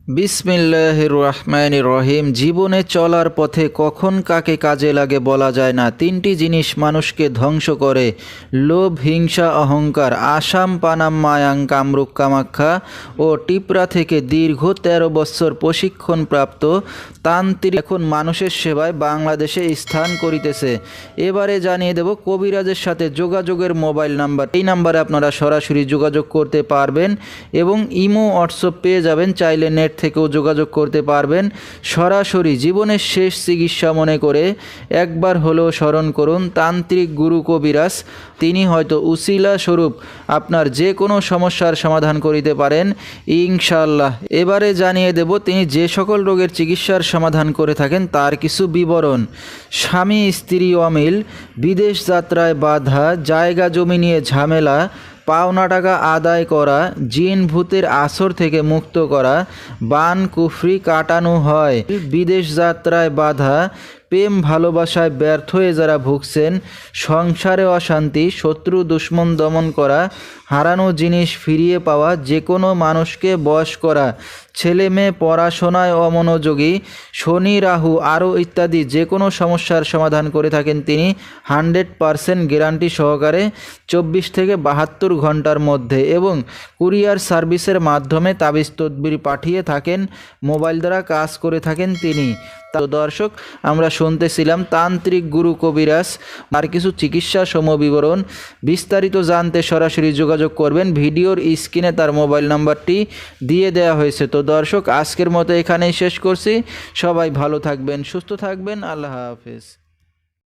বিসমিল্লাহির রহমানির রহিম। জীবনে চলার পথে কখন কাকে কাজে লাগে বলা যায় না। তিনটি জিনিস মানুষকে ধ্বংস করে: লোভ, হিংসা, অহংকার। আসাম, পানাম, মায়াং, কামরূপ, কামাখ্যা ও টিপরা থেকে দীর্ঘ ১৩ বছর প্রশিক্ষণপ্রাপ্ত তান্ত্রিক এখন মানুষের সেবায় বাংলাদেশে স্থান করিতেছে। এবারে জানিয়ে দেব কবিরাজের সাথে যোগাযোগের মোবাইল নাম্বার। এই নাম্বারে আপনারা সরাসরি যোগাযোগ করতে পারবেন এবং ইমো, হোয়াটসঅ্যাপ পেয়ে যাবেন। চাইলে নেট থেকেও যোগাযোগ করতে পারবেন। সরাসরি জীবনের শেষ চিকিৎসা মনে করে একবার হলেও স্মরণ করুন তান্ত্রিক গুরু কবিরাজ। তিনি হয়তো উসিলা স্বরূপ আপনার যে কোনো সমস্যার সমাধান করিতে পারেন ইনশাআল্লাহ। এবারে জানিয়ে দেব তিনি যে সকল রোগের চিকিৎসার সমাধান করে থাকেন তার কিছু বিবরণ। স্বামী স্ত্রী অমিল, বিদেশ যাত্রায় বাধা, জায়গা জমি নিয়ে ঝামেলা, পাওনা টাকা আদায় করা, জিন ভূতের আসর থেকে মুক্ত করা, বান কুফরি কাটানো হয়। বিদেশ যাত্রায় বাধা, প্রেম ভালোবাসায় ব্যর্থ হয়ে যারা ভুগছেন, সংসারে অশান্তি, শত্রু দুশ্মন দমন করা, হারানো জিনিস ফিরিয়ে পাওয়া, যে কোনো মানুষকে বশ করা, ছেলে মেয়ে পড়াশোনায় অমনোযোগী, শনি রাহু আরও ইত্যাদি যে কোনো সমস্যার সমাধান করে থাকেন তিনি 100% গ্যারান্টি সহকারে 24 থেকে 72 ঘন্টার মধ্যে, এবং কুরিয়ার সার্ভিসের মাধ্যমে তাবিজ তদবির পাঠিয়ে থাকেন, মোবাইল দ্বারা কাজ করে থাকেন তিনি। তো দর্শক, আমরা শুনতেছিলাম তান্ত্রিক গুরু কবিরাজ আর কিছু চিকিৎসা সমবিবরণ। বিস্তারিত জানতে সরাসরি যোগাযোগ করবেন। ভিডিওর স্ক্রিনে তার মোবাইল নাম্বারটি দিয়ে দেওয়া হয়েছে। তো দর্শক, আজকের মতো এখানেই শেষ করছি। সবাই ভালো থাকবেন, সুস্থ থাকবেন। আল্লাহ হাফেজ।